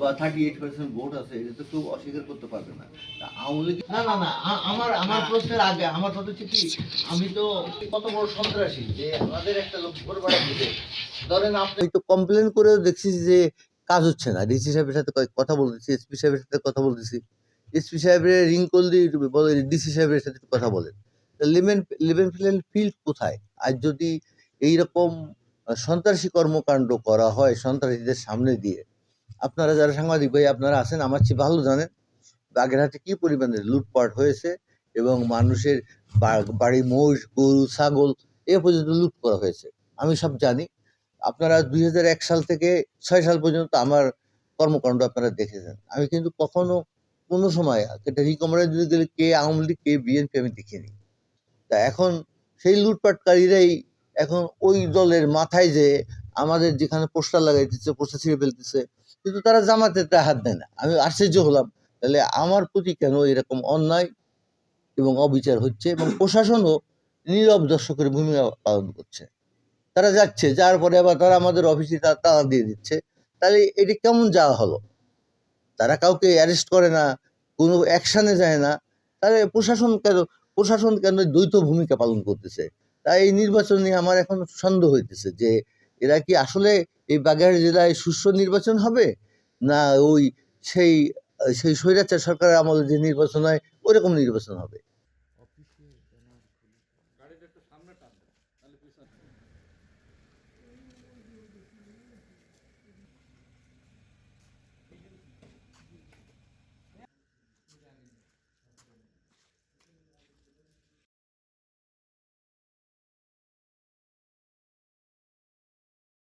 বা 38% ভোট আছে, এটা তো কেউ অস্বীকার করতে পারবে না। আওয়ামী লীগ আমার প্রশ্নের আগে আমার কথা হচ্ছে কি, আমি তো কত বড় সন্ত্রাসী যে আমাদের একটা লোক ভোট বাড়া দিবে। ধরেন আপনি তো কমপ্লেন করেও দেখছি যে কাজ হচ্ছে না। ডিসি সাহেবের সাথে কথা বলতেছি, এসপি সাহেবের সাথে কথা বলতেছি। এসপি সাহেবের রিং কল দিয়ে বলে ডিসি সাহেবের সাথে কথা বলেন। লেভেল প্লেইং ফিল্ড কোথায়? আর যদি এইরকম সন্ত্রাসী কর্মকাণ্ড করা হয় সন্ত্রাসীদের সামনে দিয়ে, আপনারা যারা সাংবাদিক ভাই আপনারা আছেন আমার চেয়ে ভালো জানেন বাগেরহাটে কি পরিমাণে লুটপাট হয়েছে এবং মানুষের বাড়ি মোষ গরু ছাগল এ পর্যন্ত লুট করা হয়েছে। আমি সব জানি। আপনারা 2001 সাল থেকে 6 সাল পর্যন্ত আমার কর্মকাণ্ড আপনারা দেখেছেন। আমি কিন্তু কখনো কোনো সময় এটা রিকমেন্ড দিলে কে আওয়ামী লীগ কে বিএনপি আমি দেখিনি। তা এখন সেই লুটপাটকারীরাই এখন ওই দলের মাথায় যে আমাদের যেখানে পোস্টার লাগাইতেছে পোস্টার ছিঁড়ে ফেলতেছে, কিন্তু তারা জামাতেতে হাত দেয় না। আমি আশ্চর্য হলাম, তাহলে আমার প্রতি কেন এরকম অন্যায় এবং অবিচার হচ্ছে এবং প্রশাসনও নীরব দর্শকের ভূমিকা পালন করছে। তারা যাচ্ছে, যাওয়ার পরে আবার তারা আমাদের অফিসে তালা দিয়ে দিচ্ছে। তাহলে এটি কেমন যাওয়া হলো? তারা কাউকে অ্যারেস্ট করে না, কোনো অ্যাকশনে যায় না। তাহলে প্রশাসন কেন দ্বৈত ভূমিকা পালন করতেছে? তাই এই নির্বাচন নিয়ে আমার এখন সন্দেহ হইতেছে যে এরা কি আসলে এই বাগেরহাট জেলায় সুষ্ঠু নির্বাচন হবে, না ওই সেই সেই স্বৈরাচার সরকারের আমলে যে নির্বাচন হয় ওইরকম নির্বাচন হবে।